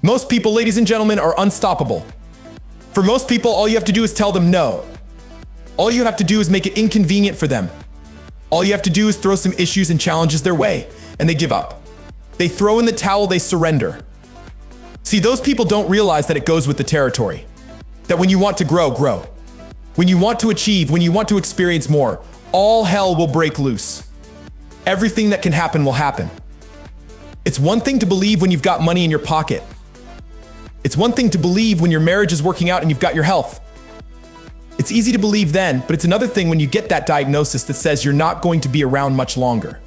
Most people, ladies and gentlemen, are unstoppable. For most people, all you have to do is tell them no. All you have to do is make it inconvenient for them. All you have to do is throw some issues and challenges their way, and they give up. They throw in the towel, they surrender. See, those people don't realize that it goes with the territory. That when you want to grow, grow. When you want to achieve, when you want to experience more, all hell will break loose. Everything that can happen will happen. It's one thing to believe when you've got money in your pocket. It's one thing to believe when your marriage is working out and you've got your health. It's easy to believe then, but it's another thing when you get that diagnosis that says you're not going to be around much longer.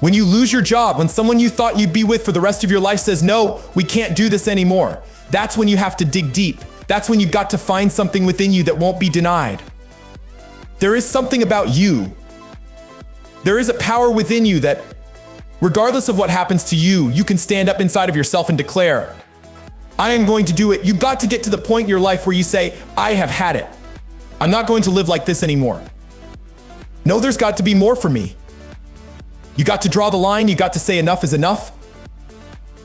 When you lose your job, when someone you thought you'd be with for the rest of your life says, no, we can't do this anymore. That's when you have to dig deep. That's when you've got to find something within you that won't be denied. There is something about you. There is a power within you that, regardless of what happens to you, you can stand up inside of yourself and declare, I am going to do it. You've got to get to the point in your life where you say, I have had it. I'm not going to live like this anymore. No, there's got to be more for me. You got to draw the line. You got to say enough is enough.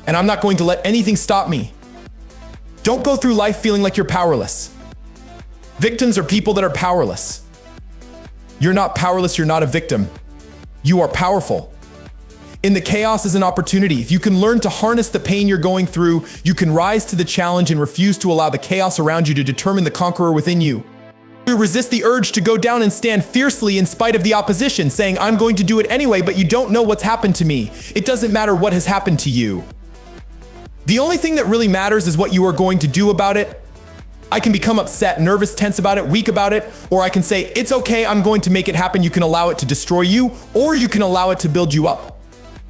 And I'm not going to let anything stop me. Don't go through life feeling like you're powerless. Victims are people that are powerless. You're not powerless. You're not a victim. You are powerful. In the chaos is an opportunity. If you can learn to harness the pain you're going through, you can rise to the challenge and refuse to allow the chaos around you to determine the conqueror within you. You resist the urge to go down and stand fiercely in spite of the opposition, saying, I'm going to do it anyway, but you don't know what's happened to me. It doesn't matter what has happened to you. The only thing that really matters is what you are going to do about it. I can become upset, nervous, tense about it, weak about it, or I can say, it's okay, I'm going to make it happen. You can allow it to destroy you, or you can allow it to build you up.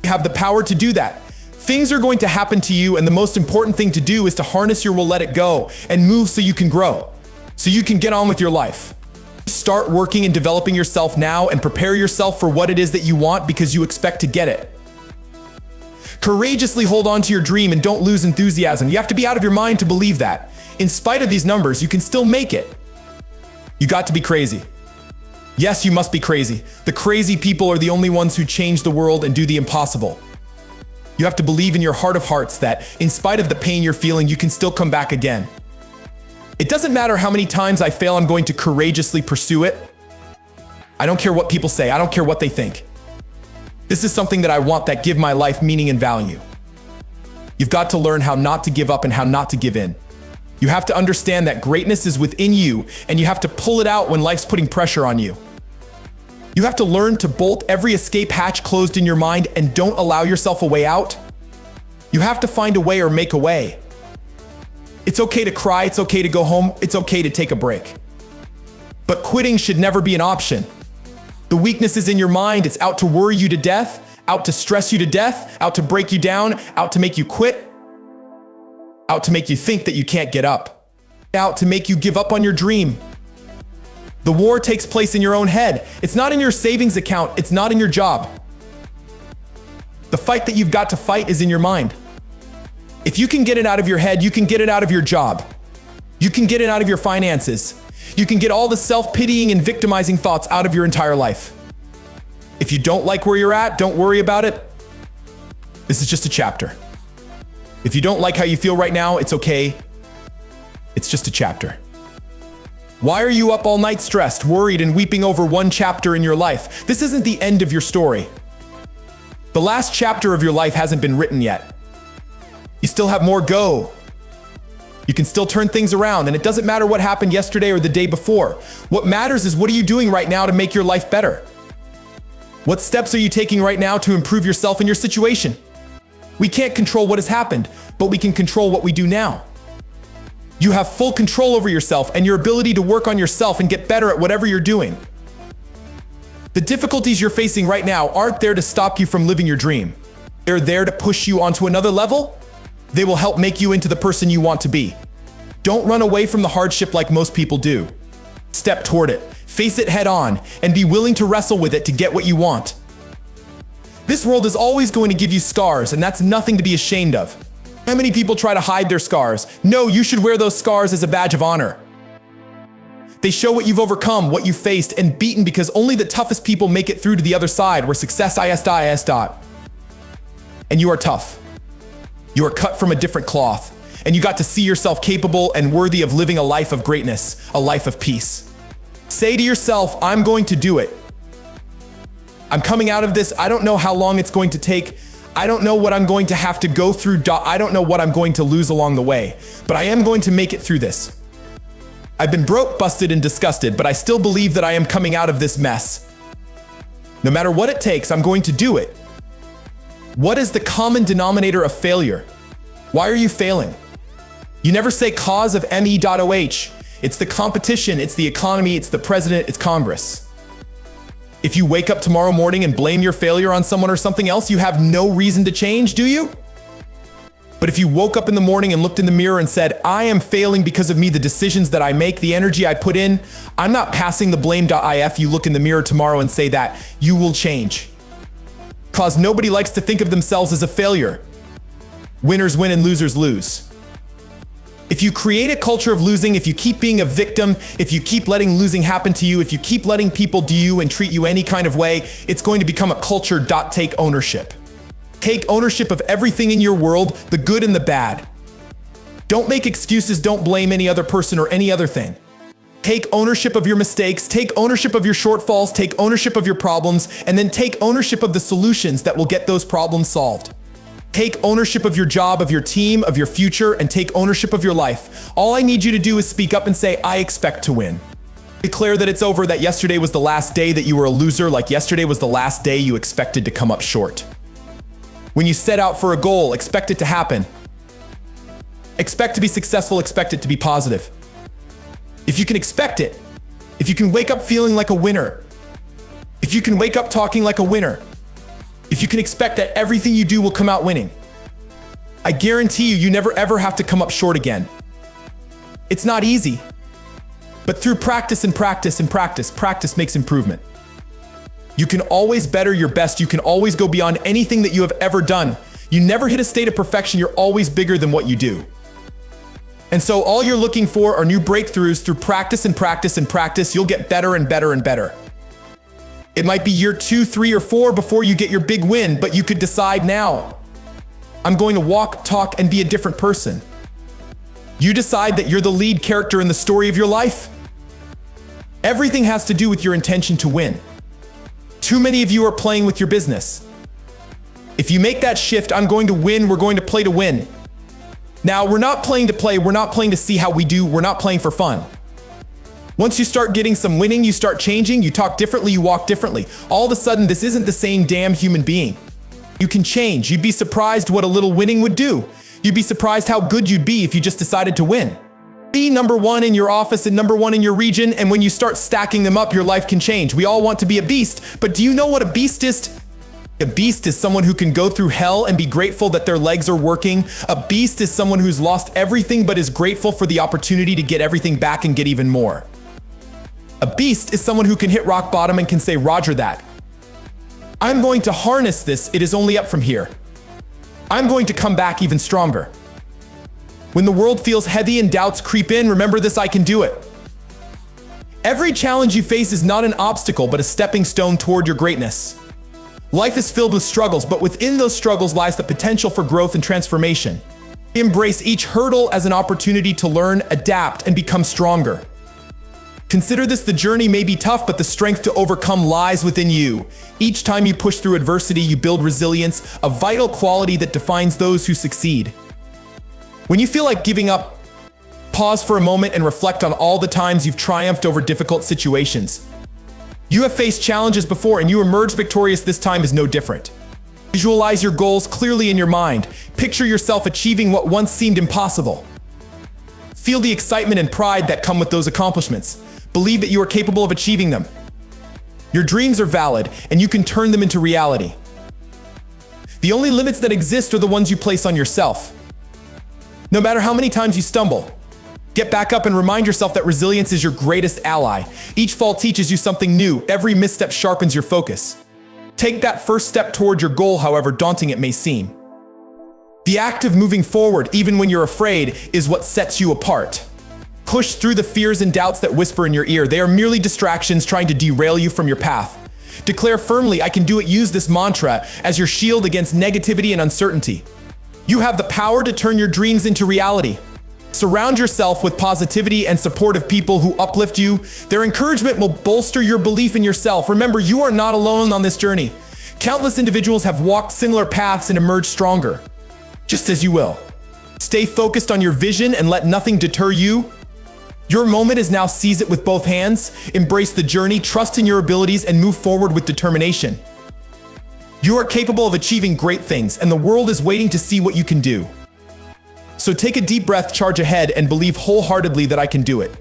Have the power to do that. Things are going to happen to you, and the most important thing to do is to harness your will, let it go, and move so you can grow, so you can get on with your life. Start working and developing yourself now and prepare yourself for what it is that you want because you expect to get it. Courageously hold on to your dream and don't lose enthusiasm. You have to be out of your mind to believe that. In spite of these numbers, you can still make it. You got to be crazy. Yes, you must be crazy. The crazy people are the only ones who change the world and do the impossible. You have to believe in your heart of hearts that, in spite of the pain you're feeling, you can still come back again. It doesn't matter how many times I fail, I'm going to courageously pursue it. I don't care what people say. I don't care what they think. This is something that I want that give my life meaning and value. You've got to learn how not to give up and how not to give in. You have to understand that greatness is within you, and you have to pull it out when life's putting pressure on you. You have to learn to bolt every escape hatch closed in your mind and don't allow yourself a way out. You have to find a way or make a way. It's okay to cry, it's okay to go home, it's okay to take a break. But quitting should never be an option. The weakness is in your mind. It's out to worry you to death, out to stress you to death, out to break you down, out to make you quit, out to make you think that you can't get up, out to make you give up on your dream. The war takes place in your own head. It's not in your savings account. It's not in your job. The fight that you've got to fight is in your mind. If you can get it out of your head, you can get it out of your job. You can get it out of your finances. You can get all the self-pitying and victimizing thoughts out of your entire life. If you don't like where you're at, don't worry about it. This is just a chapter. If you don't like how you feel right now, it's okay. It's just a chapter. Why are you up all night stressed, worried, and weeping over one chapter in your life? This isn't the end of your story. The last chapter of your life hasn't been written yet. You still have more go. You can still turn things around, and it doesn't matter what happened yesterday or the day before. What matters is what are you doing right now to make your life better? What steps are you taking right now to improve yourself and your situation? We can't control what has happened, but we can control what we do now. You have full control over yourself and your ability to work on yourself and get better at whatever you're doing. The difficulties you're facing right now aren't there to stop you from living your dream. They're there to push you onto another level. They will help make you into the person you want to be. Don't run away from the hardship like most people do. Step toward it, face it head on, and be willing to wrestle with it to get what you want. This world is always going to give you scars, and that's nothing to be ashamed of. How many people try to hide their scars? No, you should wear those scars as a badge of honor. They show what you've overcome, what you faced, and beaten because only the toughest people make it through to the other side where success is. And you are tough. You are cut from a different cloth, and you got to see yourself capable and worthy of living a life of greatness, a life of peace. Say to yourself, I'm going to do it. I'm coming out of this. I don't know how long it's going to take. I don't know what I'm going to have to go through. I don't know what I'm going to lose along the way, but I am going to make it through this. I've been broke, busted, and disgusted, but I still believe that I am coming out of this mess. No matter what it takes, I'm going to do it. What is the common denominator of failure? Why are you failing? You never say cause of me.oh. It's the competition, it's the economy, it's the president, it's Congress. If you wake up tomorrow morning and blame your failure on someone or something else, you have no reason to change, do you? But if you woke up in the morning and looked in the mirror and said, I am failing because of me, the decisions that I make, the energy I put in, I'm not passing the blame.if, you look in the mirror tomorrow and say that, you will change. Because nobody likes to think of themselves as a failure. Winners win and losers lose. If you create a culture of losing, if you keep being a victim, if you keep letting losing happen to you, if you keep letting people do you and treat you any kind of way, it's going to become a culture. Take ownership. Take ownership of everything in your world, the good and the bad. Don't make excuses, don't blame any other person or any other thing. Take ownership of your mistakes, take ownership of your shortfalls, take ownership of your problems, and then take ownership of the solutions that will get those problems solved. Take ownership of your job, of your team, of your future, and take ownership of your life. All I need you to do is speak up and say, I expect to win. Declare that it's over, that yesterday was the last day that you were a loser, like yesterday was the last day you expected to come up short. When you set out for a goal, expect it to happen. Expect to be successful, expect it to be positive. If you can expect it, if you can wake up feeling like a winner, if you can wake up talking like a winner, if you can expect that everything you do will come out winning, I guarantee you, you never ever have to come up short again. It's not easy, but through practice and practice and practice, practice makes improvement. You can always better your best. You can always go beyond anything that you have ever done. You never hit a state of perfection. You're always bigger than what you do. And so all you're looking for are new breakthroughs. Through practice and practice and practice, you'll get better and better and better. It might be year 2, 3, or 4 before you get your big win, but you could decide now, I'm going to walk, talk, and be a different person. You decide that you're the lead character in the story of your life. Everything has to do with your intention to win. Too many of you are playing with your business. If you make that shift, I'm going to win, we're going to play to win. Now, we're not playing to play, we're not playing to see how we do, we're not playing for fun. Once you start getting some winning, you start changing, you talk differently, you walk differently. All of a sudden, this isn't the same damn human being. You can change. You'd be surprised what a little winning would do. You'd be surprised how good you'd be if you just decided to win. Be number 1 in your office and number 1 in your region, and when you start stacking them up, your life can change. We all want to be a beast, but do you know what a beast is? A beast is someone who can go through hell and be grateful that their legs are working. A beast is someone who's lost everything but is grateful for the opportunity to get everything back and get even more. A beast is someone who can hit rock bottom and can say, Roger that. I'm going to harness this, it is only up from here. I'm going to come back even stronger. When the world feels heavy and doubts creep in, remember this, I can do it. Every challenge you face is not an obstacle, but a stepping stone toward your greatness. Life is filled with struggles, but within those struggles lies the potential for growth and transformation. Embrace each hurdle as an opportunity to learn, adapt, and become stronger. Consider this, the journey may be tough, but the strength to overcome lies within you. Each time you push through adversity, you build resilience, a vital quality that defines those who succeed. When you feel like giving up, pause for a moment and reflect on all the times you've triumphed over difficult situations. You have faced challenges before and you emerged victorious. This time is no different. Visualize your goals clearly in your mind. Picture yourself achieving what once seemed impossible. Feel the excitement and pride that come with those accomplishments. Believe that you are capable of achieving them. Your dreams are valid, and you can turn them into reality. The only limits that exist are the ones you place on yourself. No matter how many times you stumble, get back up and remind yourself that resilience is your greatest ally. Each fall teaches you something new. Every misstep sharpens your focus. Take that first step toward your goal, however daunting it may seem. The act of moving forward, even when you're afraid, is what sets you apart. Push through the fears and doubts that whisper in your ear. They are merely distractions trying to derail you from your path. Declare firmly, I can do it. Use this mantra as your shield against negativity and uncertainty. You have the power to turn your dreams into reality. Surround yourself with positivity and supportive people who uplift you. Their encouragement will bolster your belief in yourself. Remember, you are not alone on this journey. Countless individuals have walked similar paths and emerged stronger, just as you will. Stay focused on your vision and let nothing deter you. Your moment is now. Seize it with both hands. Embrace the journey, trust in your abilities, and move forward with determination. You are capable of achieving great things, and the world is waiting to see what you can do. So take a deep breath, charge ahead, and believe wholeheartedly that I can do it.